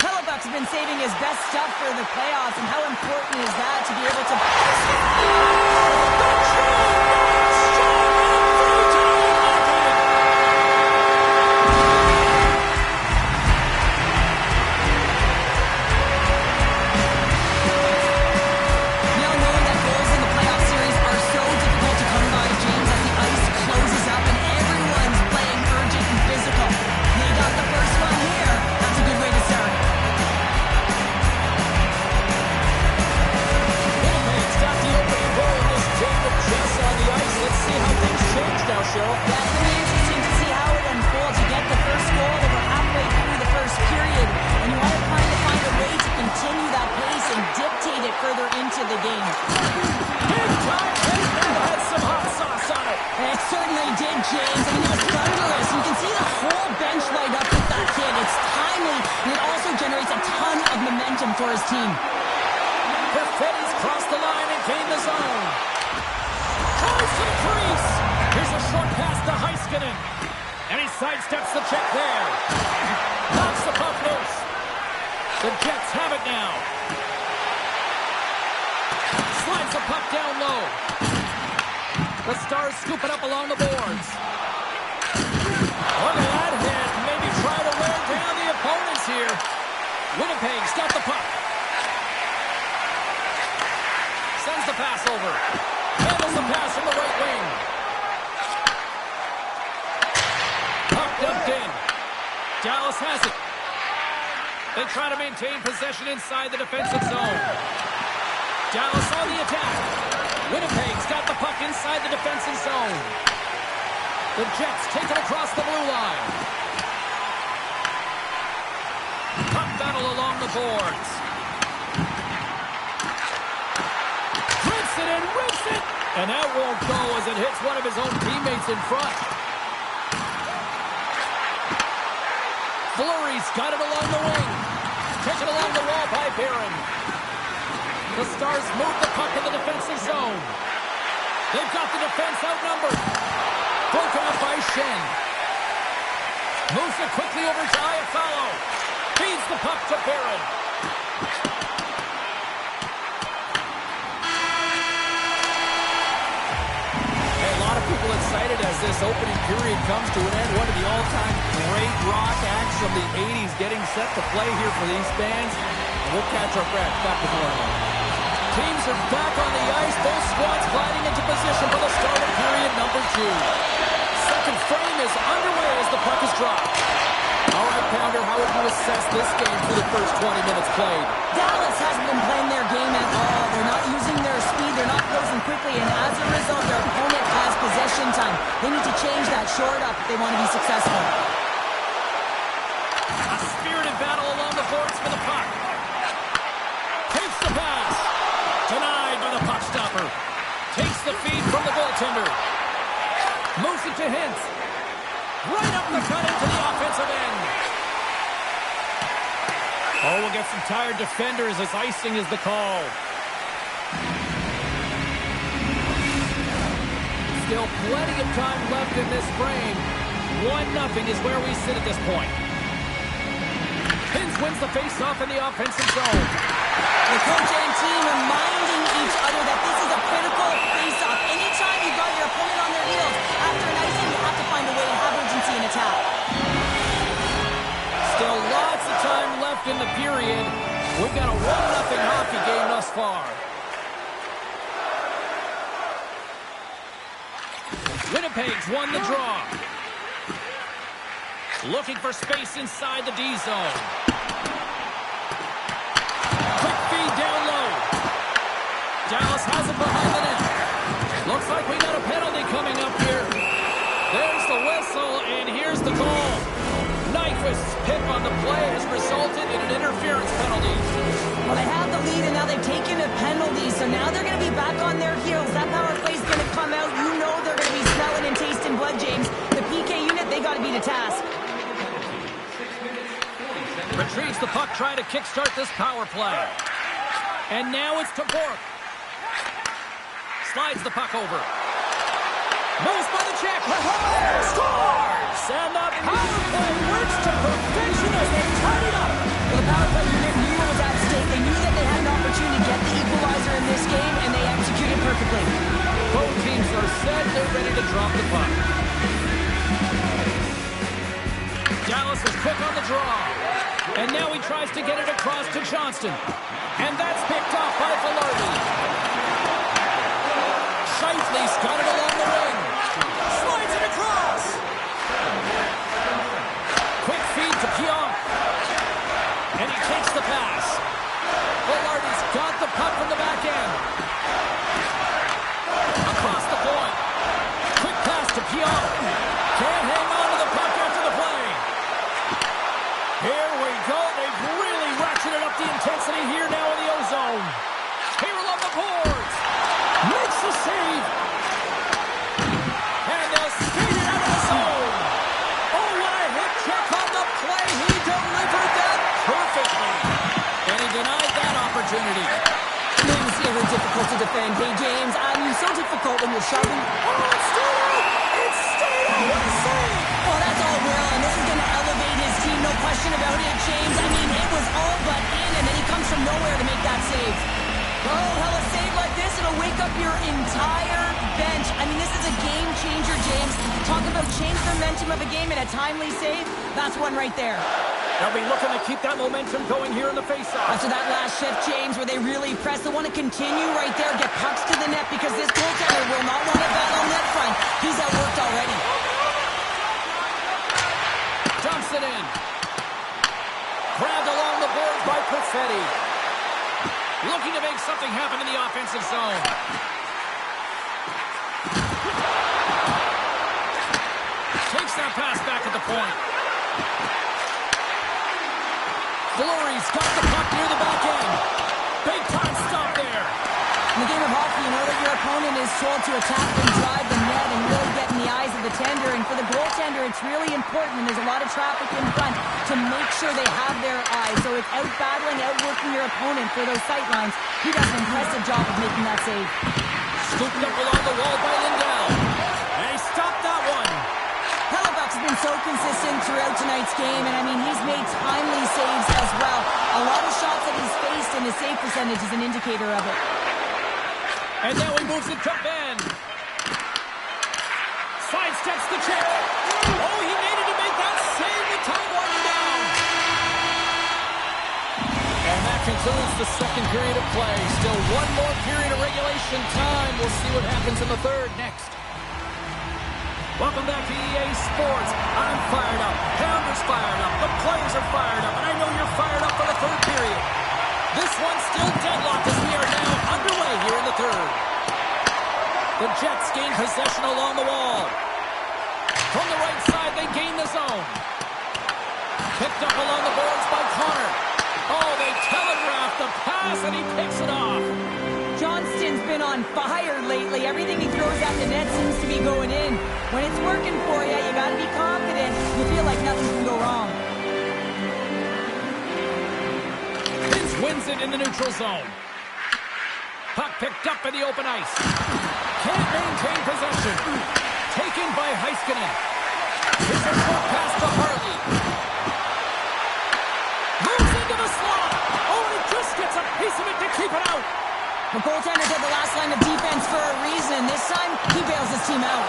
Speaker 2: Hellebuck's been saving his best stuff for the playoffs, and how important is that to be able to... Now knowing that goals in the playoff series are so difficult to come by, James, as the ice closes up and everyone's playing urgent and physical. They got the first one here. That's a good way to start.
Speaker 1: Winnipeg's got the opening goal in this
Speaker 2: momentum for his team.
Speaker 1: Perfetti's crossed the line and gained the zone. Tries to the crease. Here's a short pass to Heiskanen. And he sidesteps the check there. Knocks the puck loose. The Jets have it now. Slides the puck down low. The Stars scoop it up along the boards. Look at that hit. Maybe try to wear down the opponents here. Winnipeg's got the puck. Sends the pass over. Handles the pass from the right wing. Puck dumped in. Dallas has it. They try to maintain possession inside the defensive zone. Dallas on the attack. Winnipeg's got the puck inside the defensive zone. The Jets take it across the blue line. Puck battle along the boards. Rips it and rips it. And that won't go as it hits one of his own teammates in front. Fleury's got it along the wing. Taken along the wall by Barron. The Stars move the puck in the defensive zone. They've got the defense outnumbered. Broken up by Shen. Moves it quickly over to Iafallo. Feeds the puck to Barron. A lot of people excited as this opening period comes to an end. One of the all-time great rock acts from the 80s getting set to play here for these fans. And we'll catch our breath back with more. Teams are back on the ice. Both squads gliding into position for the start of period number 2. Second frame is underway as the puck is dropped. All right, Pounder, how would you assess this game for the first 20 minutes played?
Speaker 2: Dallas hasn't been playing their game at all. They're not using their speed. They're not closing quickly. And as a result, their opponent has possession time. They need to change that short up if they want to be successful.
Speaker 1: A spirited battle along the boards for the puck. Takes the pass. Denied by the puck stopper. Takes the feed from the goaltender. Moves it to Hintz. Right up the cut into the offensive end. Oh, we'll get some tired defenders as icing is the call. Still plenty of time left in this frame. 1-0 is where we sit at this point. Hintz wins the face-off in the offensive zone.
Speaker 2: The coach and team reminding each other that this is a critical face-off. Anytime you've got your opponent on their heels, after an icing, you have to find a way to have urgency in attack.
Speaker 1: Still lots of time left in the period. We've got a 1-0 hockey game thus far. Winnipeg's won the draw. Looking for space inside the D zone. Quick feed down low. Dallas has it behind the net. Looks like we got a penalty coming up here. There's the whistle, and here's the call. Nyquist's hit on the play has resulted in an interference penalty.
Speaker 2: Well, they have the lead, and now they've taken a penalty, so now they're going to be back on their heels. That power play is going to come out. You know they're going to be smelling and tasting blood, James. The PK unit, they got to be the task.
Speaker 1: Retrieves the puck, trying to kickstart this power play. And now it's to Bork. Slides the puck over. Moves by the check. Scores! And the power play works to perfection as they tie it up.
Speaker 2: Well, the power play unit knew what was at stake. They knew that they had an opportunity to get the equalizer in this game, and they executed perfectly.
Speaker 1: Both teams are set. They're ready to drop the puck. Dallas is quick on the draw. And now he tries to get it across to Johnston. And that's picked off by Velarde. Scheifele's got it along the wing. Slides it across. Quick feed to Pionk. And he takes the pass. Velarde's got the puck from the back end. Across the point. Quick pass to Pionk. Can't hang on to the puck after the play. Here we go. They've really ratcheted up the intensity here now in the O-zone. Here along the boards. Makes the save. And they'll skate it out of the zone. Oh, what a hit check on the play. He delivered that perfectly. And he denied
Speaker 2: difficult to defend. Hey, James, so difficult when you're shoving. Oh, it's still out! It's still out! What a save! Well, that's all well, and this is going to elevate his team, no question about it, James. I mean, it was all but in, and then he comes from nowhere to make that save. Oh, hell, a save like this, it'll wake up your entire bench. I mean, this is a game changer, James. Talk about change the momentum of a game in a timely save. That's one right there.
Speaker 1: They'll be looking to keep that momentum going here in the faceoff.
Speaker 2: After that last shift, James, where they really press, they want to continue right there, get pucks to the net, because this goaltender will not want to battle net front. He's outworked already.
Speaker 1: Dumps it in. Grabbed along the boards by Perfetti. Looking to make something happen in the offensive zone. Takes that pass back at the point. Fleury's got the puck near the back end. Big time stop there.
Speaker 2: In the game of hockey, you know that your opponent is told to attack and drive the net and really get in the eyes of the tender. And for the goaltender, it's really important, and there's a lot of traffic in front, to make sure they have their eyes. So it's out-battling, outworking your opponent for those sight lines. He does an impressive job of making that save.
Speaker 1: Scooped up along the wall by Lindell. And he stopped that one.
Speaker 2: Hellebuck's been so consistent throughout tonight's game, and I mean, he's made timely saves as well. A lot of shots that he's faced, and his save percentage is an indicator of it.
Speaker 1: And now he moves it to Ben. Sidesteps the check. Oh, he needed to make that save. The time winding down. And that concludes the second period of play. Still one more period of regulation time. We'll see what happens in the third next. Welcome back to EA Sports. I'm fired up. Pounder's fired up. The players are fired up. And I know you're fired up for the third period. This one's still deadlocked as we are now underway here in the third. The Jets gain possession along the wall. From the right side, they gain the zone. Picked up along the boards by Connor. Oh, they telegraph the pass, and he picks it off.
Speaker 2: Johnston's been on fire lately. Everything he throws at the net seems to be going in. When it's working for you, you got to be confident. You feel like nothing can go wrong.
Speaker 1: Vince wins it in the neutral zone. Puck picked up in the open ice. Can't maintain possession. Taken by Heiskanen. Here's a short pass to Harley. Moves into the slot. Oh, and he just gets a piece of it to keep it out.
Speaker 2: The goaltender's at the last line of defense for a reason. This time, he bails his team out.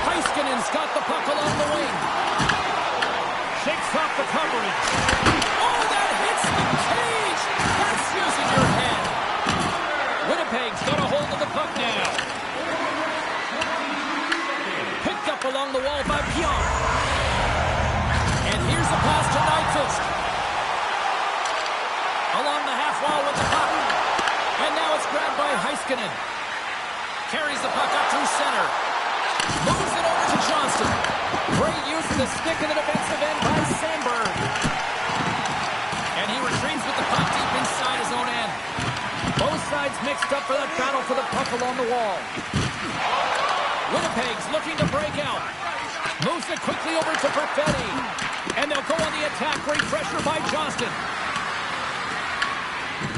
Speaker 1: Heiskanen's got the puck along the wing. Shakes off the coverage. Oh, that hits the cage! That's using your head. Winnipeg's got a hold of the puck now. Picked up along the wall by Pion. And here's a pass to Nyquist. Along the half wall with the puck. And now it's grabbed by Heiskanen. Carries the puck up through center. Moves it over to Johnston. Great use of the stick in the defensive end by Sandberg. And he retrieves with the puck deep inside his own end. Both sides mixed up for that battle for the puck along the wall. Winnipeg's looking to break out. Moves it quickly over to Perfetti. And they'll go on the attack. Great pressure by Johnston.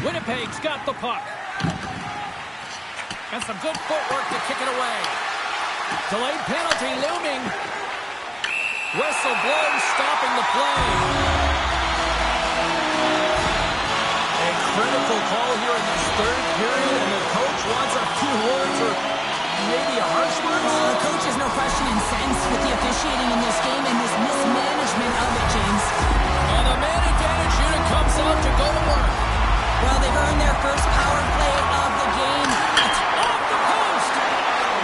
Speaker 1: Winnipeg's got the puck. And some good footwork to kick it away. Delayed penalty looming. Whistle blows, stopping the play. A critical call here in this third period, and the coach wants a few words or maybe a harsh word.
Speaker 2: Well, the coach is no question incensed with the officiating in this game and this mismanagement of it, James.
Speaker 1: And the man advantage unit comes out to go to work.
Speaker 2: Well, they've earned their first power play of the game.
Speaker 1: It's off the post.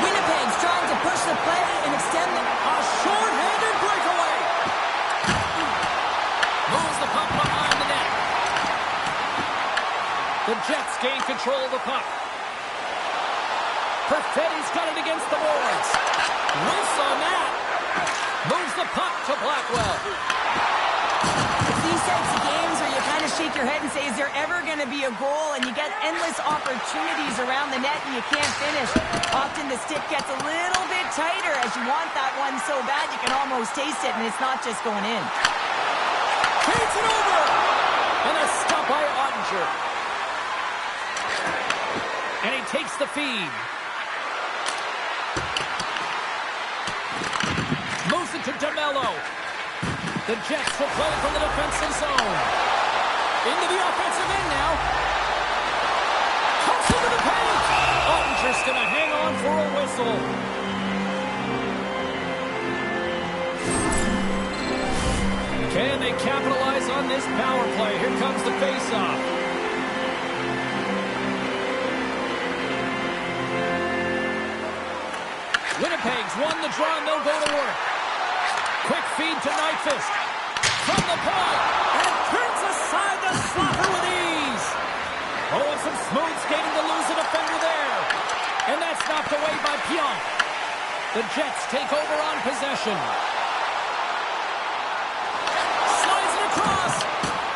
Speaker 2: Winnipeg's trying to push the play and extend
Speaker 1: A short-handed breakaway. Moves the puck behind the net. The Jets gain control of the puck. Perfetti's got it against the boards. Loose on that. Moves the puck to Blackwell.
Speaker 2: It's these types of games where you kind of shake your head and say, is there ever going to be a goal? And you get endless opportunities around the net and you can't finish. Often the stick gets a little bit tighter as you want that one so bad you can almost taste it, and it's not just going in.
Speaker 1: Feeds it over. And a stop by Ottinger. And he takes the feed. Moves it to DeMello. The Jets will play from the defensive zone. Into the offensive end now. Comes into the paint. Ottinger's going to hang on for a whistle. Can they capitalize on this power play? Here comes the faceoff. Winnipeg's won the draw and they'll go to work. Quick feed to Nyquist. From the point. And turns aside the slapper with ease. Oh, and some smooth skating to lose a defender there. And that's knocked away by Pion. The Jets take over on possession. Slides it across.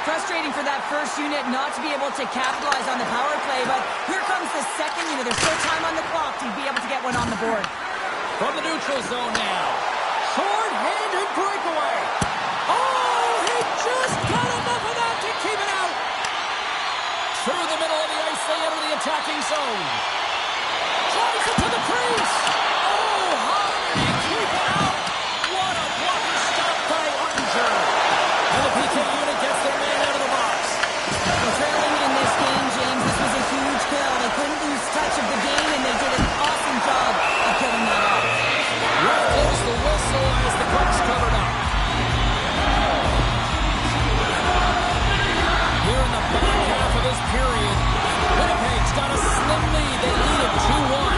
Speaker 2: Frustrating for that first unit not to be able to capitalize on the power play, but here comes the second unit. There's still time on the clock to be able to get one on the board.
Speaker 1: From the neutral zone now. Short-handed breakaway. Oh, he just got enough of that to keep it out. Through the middle of the ice, they enter the attacking zone. Drives it to the crease. Oh, how did he keep it out? What a blocker stop by Ottinger. And the PK unit gets their man out of the box.
Speaker 2: Well, trailing in this game, James, this was a huge kill. They couldn't lose touch of the game, and they did an awesome job of killing that off.
Speaker 1: Ref blows the whistle as the puck's covered up. Here in the back half of this period, Winnipeg's got a slim lead. They lead it 2-1.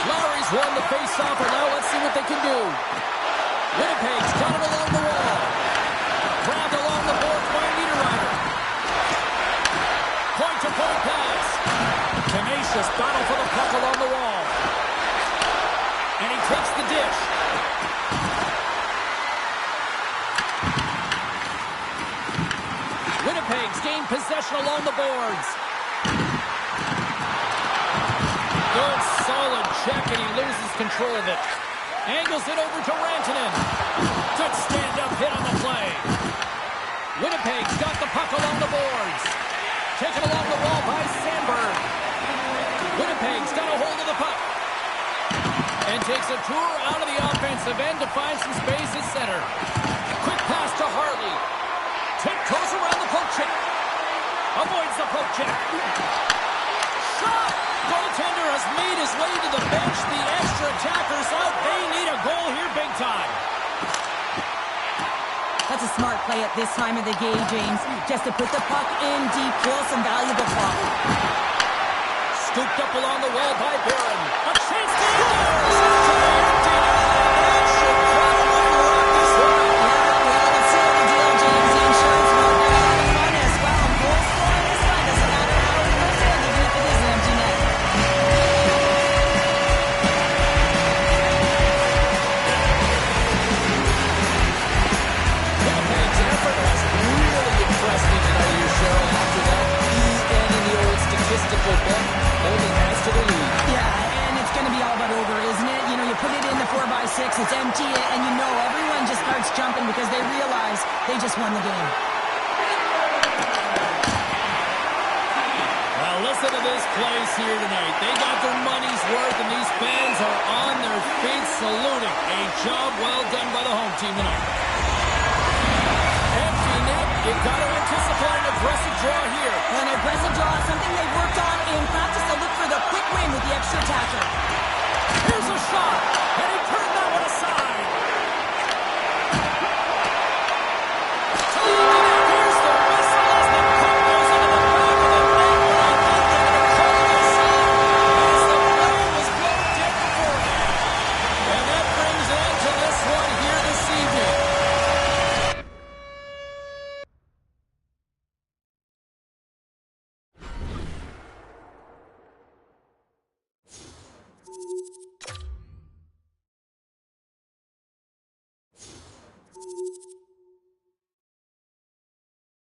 Speaker 1: Lowry's won the face-off, and now let's see what they can do. Winnipeg's got it along the wall. Grabbed along the boards by Niederreiter. Point-to-point pass. Tenacious battle for the puck along the wall. And he takes the dish. Winnipeg's gained possession along the boards. Good solid check, and he loses control of it. Angles it over to Rantanen. Good stand-up hit on the play. Winnipeg's got the puck along the boards. Taken along the wall by Sandberg. Winnipeg's got a hold of the puck. And takes a tour out of the offensive end to find some space at center. Quick pass to Harley. Tiptoes around the poke check. Avoids the poke check. Shot! Goaltender has made his way to the bench. The extra attackers out. They need a goal here big time.
Speaker 2: That's a smart play at this time of the game, James. Just to put the puck in deep, kill some valuable puck.
Speaker 1: Scooped up along the wall by Barron. A chance to
Speaker 2: It's empty, and you know everyone just heart's jumping because they realize they just won the game.
Speaker 1: Well, listen to this place here tonight. They got their money's worth, and these fans are on their feet saluting. A job well done by the home team tonight. Empty net. You've got to anticipate an aggressive draw here.
Speaker 2: An aggressive draw, something they've worked on in practice. They'll look for the quick win with the extra tackle.
Speaker 1: Here's a shot.